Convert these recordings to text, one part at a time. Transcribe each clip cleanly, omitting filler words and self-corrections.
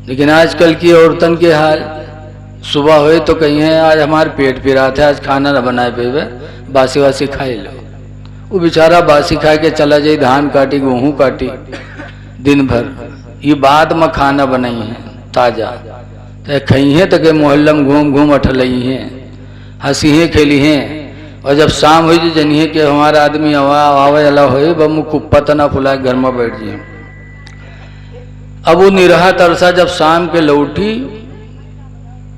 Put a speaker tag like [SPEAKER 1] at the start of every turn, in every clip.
[SPEAKER 1] लेकिन आजकल की औरतन के हाल, सुबह हुए तो कहीं है आज हमारे पेट पिरा थे, आज खाना न बनाए पे बासी वासी खाए लो। वो बेचारा बासी खा के चला जाए, धान काटी गेहूँ काटी दिन भर, ये बाद में खाना बनाई है ताजा, तो खई है तो के मोहल्लम घूम घूम अठलई हैं, हंसी हैं खेली हैं। और जब शाम हुई तो जनिए कि हमारा आदमी आवे अला हो बमु कुप्पा तना फुला घर में बैठ जाए। अब वो निरहा तरसा जब शाम के लौटी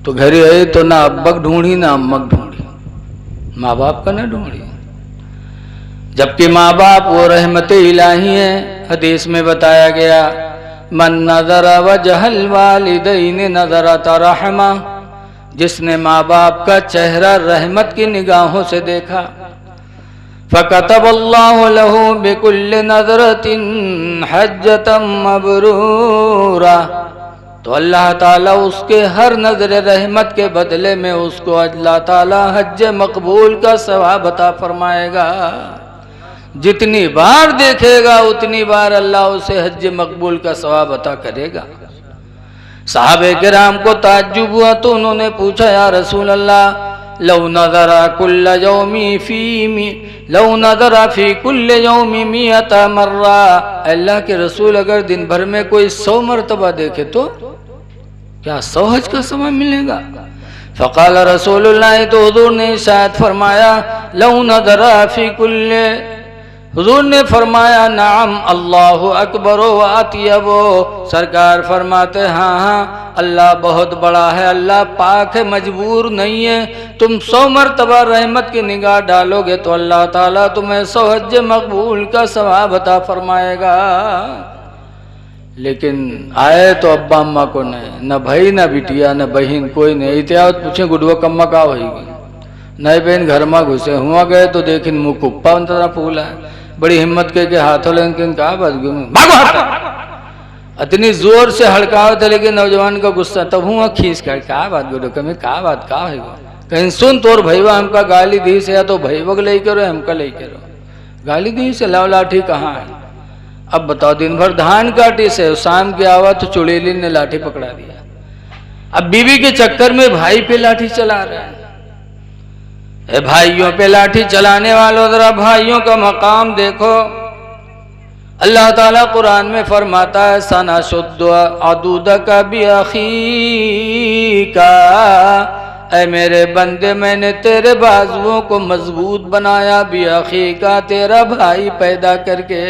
[SPEAKER 1] तो घरे आए तो ना अब्बक ढूंढी ना अम्मक ढूंढी, माँ बाप का ना ढूंढी। जबकि माँ बाप वो रहमत इलाही हैं। हदीस में बताया गया, मन नज़रा वजहल वालिदैन नज़रत रहमा, जिसने माँ बाप का चेहरा रहमत की निगाहों से देखा, फ़कतबल्लाहु लहू बिकुल्लि नज़रतिन हज्जतम मबरूरा, तो अल्लाह ताला उसके हर नजर रहमत के बदले में उसको अल्लाह ताला हज मकबूल का सवाब अता फरमाएगा। जितनी बार देखेगा उतनी बार अल्लाह उसे हज मकबूल का सवाब अता करेगा। साहबे किराम को ताज्जुब हुआ तो उन्होंने पूछा, या रसूल अल्लाह, लौ नज़रा कुल्ल यौमी फी कुल्ल यौमी मियता मर्रा, अल्लाह के रसूल अगर दिन भर में कोई 100 मरतबा देखे तो क्या 100 हज का समय मिलेगा? फ़क़ाल रसूलुल्लाह, तो हुज़ूर ने इरशाद फरमाया, लौ नज़रा फी कुल्ल, हुजूर ने फरमाया, नाम अल्लाहु अकबर व अतियबो, सरकार फरमाते हाँ हाँ अल्लाह बहुत बड़ा है, अल्लाह पाक है, मजबूर नहीं है। तुम 100 मरतबा रहमत की निगाह डालोगे तो अल्लाह ताला तुम्हें 100 हज मकबूल का सवाब अता फरमाएगा। लेकिन आए तो अब्बा अम्मा को नहीं, न भाई न बिटिया न बहन, कोई नहीं। इतिहास पूछे गुडवा कम्मा का होगी, नए बहन घर में घुसे हुआ गए तो देखिन मुँह कुप्पा तरह फूला है, बड़ी हिम्मत के हाथों लेकिन कहा बात इतनी जोर से हड़काव थे, लेकिन नौजवान का गुस्सा तब हुआ खींच कर, कहा बात गुडो कमी कहा बात का है, कहीं सुन तोर भैया हमका गाली दी से, या तो भैया ले करो हमका ले करो, गाली दी से लाव लाठी कहाँ है। अब बताओ, दिन भर धान काटी से, शाम की आवा तो चुड़ैली ने लाठी पकड़ा दिया। अब बीवी के चक्कर में भाई पे लाठी चला रहा है। भाइयों पे लाठी चलाने वालों, जरा भाइयों का मकाम देखो। अल्लाह ताला कुरान में फरमाता है, सना शुद्ध अदूदका भी अखीका, ऐ मेरे बंदे मैंने तेरे बाजुओं को मजबूत बनाया, भी अखीका, तेरा भाई पैदा करके,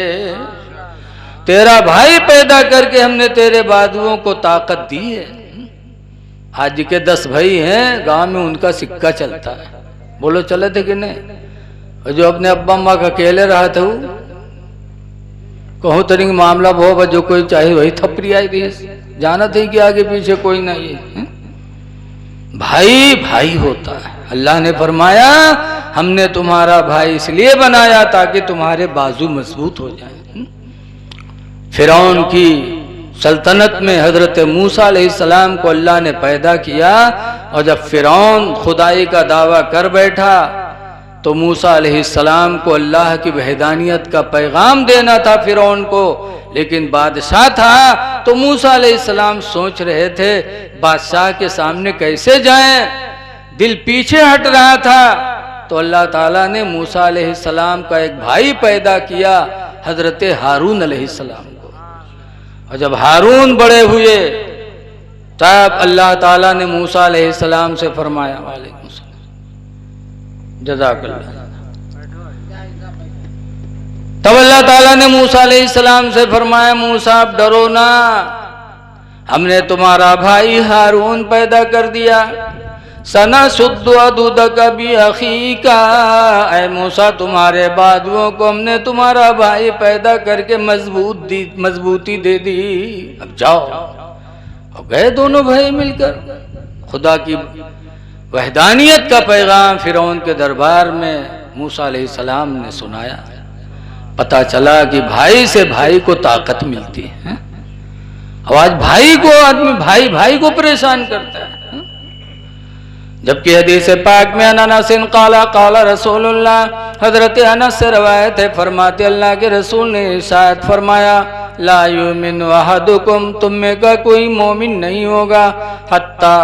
[SPEAKER 1] तेरा भाई पैदा करके हमने तेरे बाजुओं को ताकत दी है। आज के 10 भाई हैं गांव में, उनका सिक्का चलता है, बोलो चले थे कि नहीं? और जो अपने अब्बा अम्मा का अकेले रहा था, वो कहो तरी मामला बहुत, जो कोई चाहे वही थपरी आई थी, जाना थे कि आगे पीछे कोई नहीं है। भाई भाई होता है। अल्लाह ने फरमाया, हमने तुम्हारा भाई इसलिए बनाया ताकि तुम्हारे बाजू मजबूत हो जाए। फिरौन की सल्तनत में हजरत मूसा अलैहिस्सलाम को अल्लाह ने पैदा किया, और जब फिरौन खुदाई का दावा कर बैठा तो मूसा अलैहिस्सलाम को अल्लाह की वहदानियत का पैगाम देना था फिरौन को, लेकिन बादशाह था तो मूसा अलैहिस्सलाम सोच रहे थे बादशाह के सामने कैसे जाएं, दिल पीछे हट रहा था। तो अल्लाह ताला ने मूसा अलैहिस्सलाम का एक भाई पैदा किया, हजरत हारून अलैहिस्सलाम को। और जब हारून बड़े हुए तब अल्लाह ताला ने मूसा अलैहिस्सलाम से फरमाया, वालेकुम सलाम, जज़ाकल्लाह। तब अल्लाह ताला ने मूसा अलैहिस्सलाम से फरमाया, मूसा आप डरो ना, हमने तुम्हारा भाई हारून पैदा कर दिया। सना शुद्ध दूध कभी अखीका, ऐ मूसा तुम्हारे बाजुओं को हमने तुम्हारा भाई पैदा करके मजबूती दे दी। अब जाओ। और गए दोनों भाई मिलकर, खुदा की वहदानियत का पैगाम फिरौन के दरबार में मूसा अलैहिस्सलाम ने सुनाया। पता चला कि भाई से भाई को ताकत मिलती है। अब आज भाई को आदमी भाई भाई को परेशान करता है। जबकि हदीस पाक में अनसिन काला काला रसूलुल्लाह, हजरत अनस से रवायत है, फरमाते अल्लाह के रसूल ने इरशाद फरमाया, ला युमिनु अहदुकुम, तुम में का कोई मोमिन नहीं होगा, हत्ता,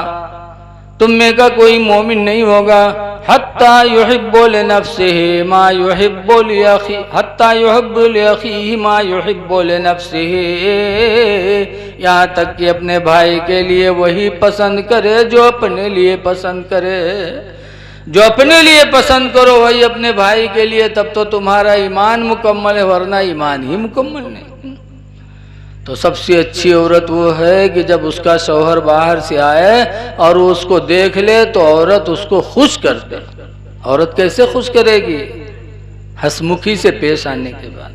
[SPEAKER 1] तुम में का कोई मोमिन नहीं होगा, हत्ता युहिब्बु लिनफ्सिही मा युहिब्बु लिअखी, हत्ता युहिब्बु लिअखीही मा युहिब्बु लिनफ्सिही, यहाँ तक कि अपने भाई के लिए वही पसंद करे जो अपने लिए पसंद करे। जो अपने लिए पसंद करो वही अपने भाई के लिए, तब तो तुम्हारा ईमान मुकम्मल है, वरना ईमान ही मुकम्मल नहीं। तो सबसे अच्छी औरत वो है कि जब उसका शौहर बाहर से आए और वो उसको देख ले तो औरत उसको खुश कर दे। औरत कैसे खुश करेगी? हंसमुखी से पेश आने के बाद।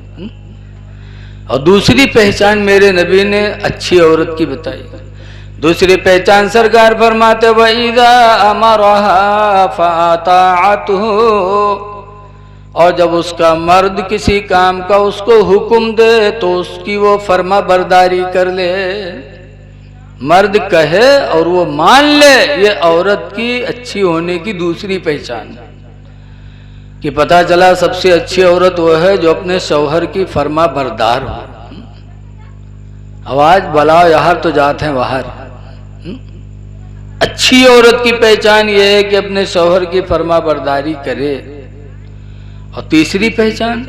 [SPEAKER 1] और दूसरी पहचान मेरे नबी ने अच्छी औरत की बताई। दूसरी पहचान सरकार फरमाते वइज़ा अमरहा फ़अताअतहु, और जब उसका मर्द किसी काम का उसको हुक्म दे तो उसकी वो फर्मा बरदारी कर ले। मर्द कहे और वो मान ले, ये औरत की अच्छी होने की दूसरी पहचान कि पता चला सबसे अच्छी औरत वो है जो अपने शौहर की फर्मा बरदार हो। आवाज बुलाओ, यार तो जाते हैं बाहर। अच्छी औरत की पहचान ये है कि अपने शौहर की फर्मा बरदारी करे। और तीसरी पहचान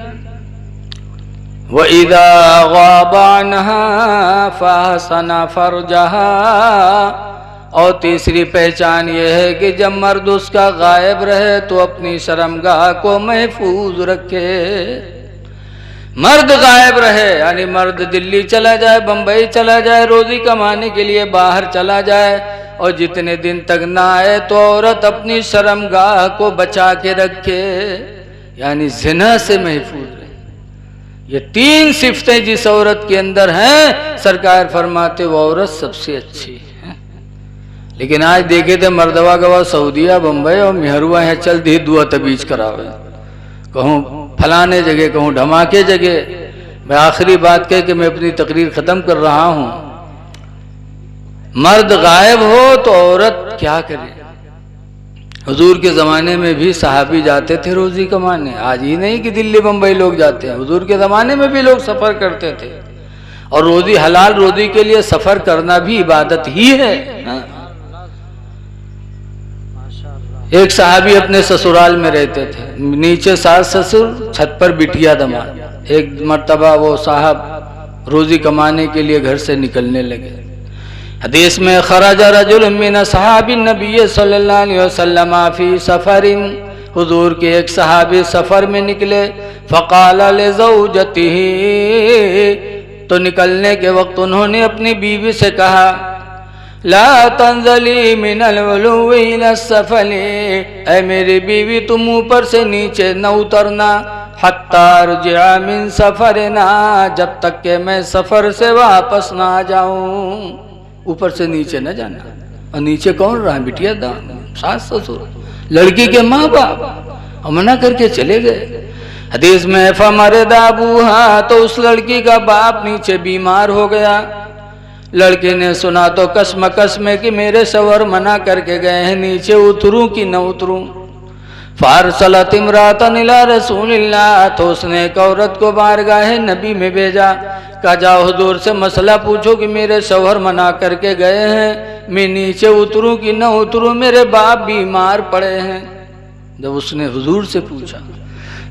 [SPEAKER 1] वइज़ा ग़ाबा अन्हा फ़अहसना फ़रजहा, और तीसरी पहचान ये है कि जब मर्द उसका गायब रहे तो अपनी शर्मगाह को महफूज रखे। मर्द गायब रहे यानी मर्द दिल्ली चला जाए, बंबई चला जाए, रोजी कमाने के लिए बाहर चला जाए, और जितने दिन तक ना आए तो औरत अपनी शर्मगाह को बचा के रखे, यानी ज़िना से महफूज रहे। ये तीन सिफतें जिस औरत के अंदर हैं, सरकार फरमाते वो औरत सबसे अच्छी है। लेकिन आज देखे थे मर्दवा गवा सऊदिया बंबई और मेहरुआ है चल दी दुआ तबीज करावे, कहूँ फलाने जगह, कहूँ धमाके जगह। मैं आखिरी बात कह के मैं अपनी तकरीर ख़त्म कर रहा हूँ। मर्द गायब हो तो औरत क्या करे? हुजूर के ज़माने में भी सहाबी जाते थे रोज़ी कमाने, आज ही नहीं कि दिल्ली बम्बई लोग जाते हैं। हुजूर के ज़माने में भी लोग सफ़र करते थे, और रोज़ी हलाल रोज़ी के लिए सफ़र करना भी इबादत ही है। एक सहाबी अपने ससुराल में रहते थे, नीचे सास ससुर, छत पर बिटिया दमाद। एक मर्तबा वो साहब रोज़ी कमाने के लिए घर से निकलने लगे। हदीस में खरज रजुल मिन सहाबी नबी सल्लल्लाहु अलैहि वसल्लम फी सफरिन, हुजूर के एक सहाबी सफर में निकले। फ़क़ाल लिज़ौजतिही, तो निकलने के वक्त उन्होंने अपनी बीवी से कहा ला तंज़ली मिनल उलुव्वि इलस सफ़ली, ऐ मेरी बीवी तुम ऊपर से नीचे न उतरना, हत्ता रुजिअ मिन सफ़रना, जब तक के मैं सफ़र से वापस ना आ जाऊं। ऊपर से नीचे न जाना। और नीचे कौन रहा? बिटिया दान, सास ससुर, लड़की के माँ बाप, और मना करके चले गए। हदीस में फमरदा अबूहा, तो उस लड़की का बाप नीचे बीमार हो गया। लड़के ने सुना तो कसमकस में कि मेरे शौहर मना करके गए हैं, नीचे उतरूं कि न उतरूं। फारसलत इमरातन इला रसूलिल्लाह, तो उसने एक औरत को बारगाह नबी में भेजा। कहा जाओ हुजूर से मसला पूछो कि मेरे शौहर मना करके गए हैं, मैं नीचे उतरूं कि न उतरूं, मेरे बाप बीमार पड़े हैं। जब उसने हुजूर से पूछा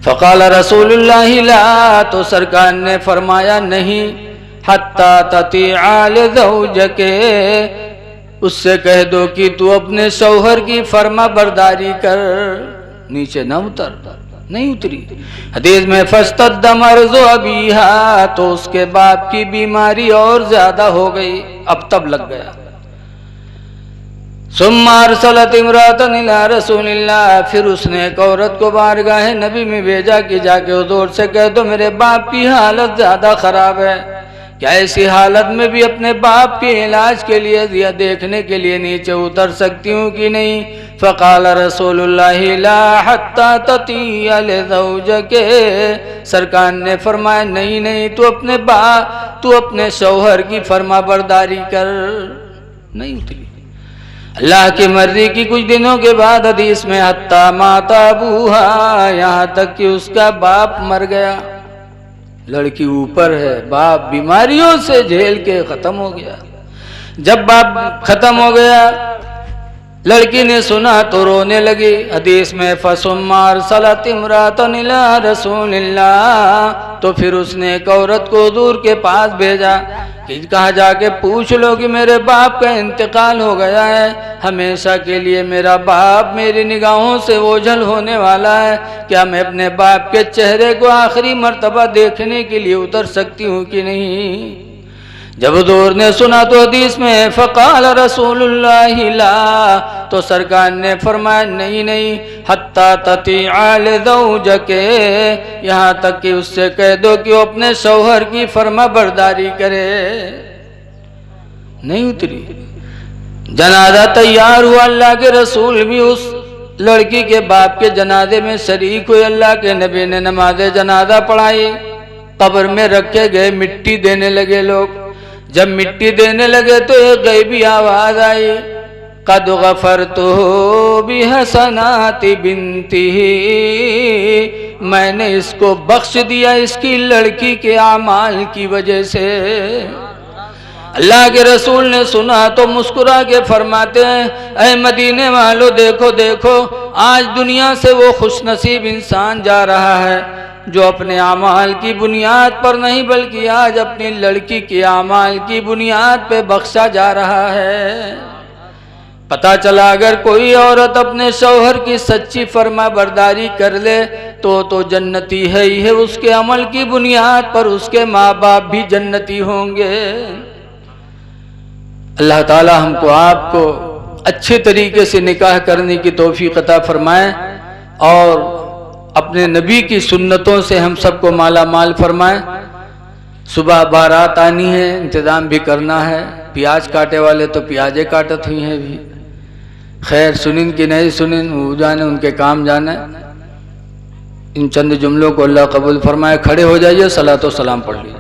[SPEAKER 1] फ़क़ाल रसूलुल्लाह ला, तो सरकार ने फरमाया नहीं, हत्ता ततीअ लिज़ौजके, उससे कह दो कि तू अपने शौहर की फर्मा बरदारी कर, नीचे न उतर। नहीं उतरी। हदीस में फस्तद्द मर्ज़ु अबीहा, तो उसके बाप की बीमारी और ज्यादा हो गई, अब तब लग गया। सुम्मा अरसलत इमरातन इला रसूलिल्लाह, फिर उसने एक औरत को बारगाह नबी में भेजा कि जाके हुजूर से कह दो मेरे बाप की हालत ज्यादा खराब है, क्या ऐसी हालत में भी अपने बाप के इलाज के लिए या देखने के लिए नीचे उतर सकती हूँ कि नहीं? फ़क़ाल रसूलुल्लाह ला हत्ता ततीअ लिज़ौजके, सरकार ने फरमाया नहीं नहीं, तू अपने शौहर की फर्मा बरदारी कर। नहीं उतरी। अल्लाह की मर्जी की कुछ दिनों के बाद हदीस में हत्ता माता अबूहा, यहाँ तक कि उसका बाप मर गया। लड़की ऊपर है, बाप बीमारियों से झेल के खत्म हो गया। जब बाप खत्म हो गया, लड़की ने सुना तो रोने लगी। हदीस में फसुम्मार सलात इमरातन इला रसूलिल्लाह, तो फिर उसने एक औरत को हुजूर के पास भेजा कि कहा जाके पूछ लो कि मेरे बाप का इंतकाल हो गया है, हमेशा के लिए मेरा बाप मेरी निगाहों से ओझल होने वाला है, क्या मैं अपने बाप के चेहरे को आखिरी मर्तबा देखने के लिए उतर सकती हूँ कि नहीं। जब हुजूर ने सुना तो हदीस में फ़क़ाल रसूलुल्लाह ला, तो सरकार ने फरमाया नहीं नहीं, हत्ता ततीअ लिज़ौजके, यहाँ तक कि उससे कह दो कि वो अपने शौहर की फर्मा बरदारी करे। नहीं उतरी। जनाजा तैयार हुआ, अल्लाह के रसूल भी उस लड़की के बाप के जनाजे में शरीक हुए। अल्लाह के नबी ने नमाज जनाजा पढ़ाई, कब्र में रखे गए, मिट्टी देने लगे लोग। जब मिट्टी देने लगे तो एक गैबी आवाज आई, कद गफरतु बिहसनाति बिन्तिही, मैंने इसको बख्श दिया इसकी लड़की के आमाल की वजह से। अल्लाह के रसूल ने सुना तो मुस्कुरा के फरमाते हैं, ऐ मदीने वालों देखो देखो, आज दुनिया से वो खुशनसीब इंसान जा रहा है जो अपने आमाल की बुनियाद पर नहीं बल्कि आज अपनी लड़की के आमाल की बुनियाद पे बख्शा जा रहा है। पता चला अगर कोई औरत अपने शौहर की सच्ची फर्मा बरदारी कर ले तो जन्नती है ही है, उसके अमल की बुनियाद पर उसके माँ बाप भी जन्नती होंगे। अल्लाह ताला हमको आपको अच्छे तरीके से निकाह करने की तौफीक अता फरमाए और अपने नबी की सुन्नतों से हम सबको माला माल फरमाए। सुबह बारात आनी है, इंतज़ाम भी करना है। प्याज काटे वाले तो प्याजे काटत हुई हैं भी, खैर सुनिन कि नहीं सुनिन वो जाने, उनके काम जाने। इन चंद जुमलों को अल्लाह कबूल फरमाए। खड़े हो जाइए, सलातो सलाम पढ़ लीजिए।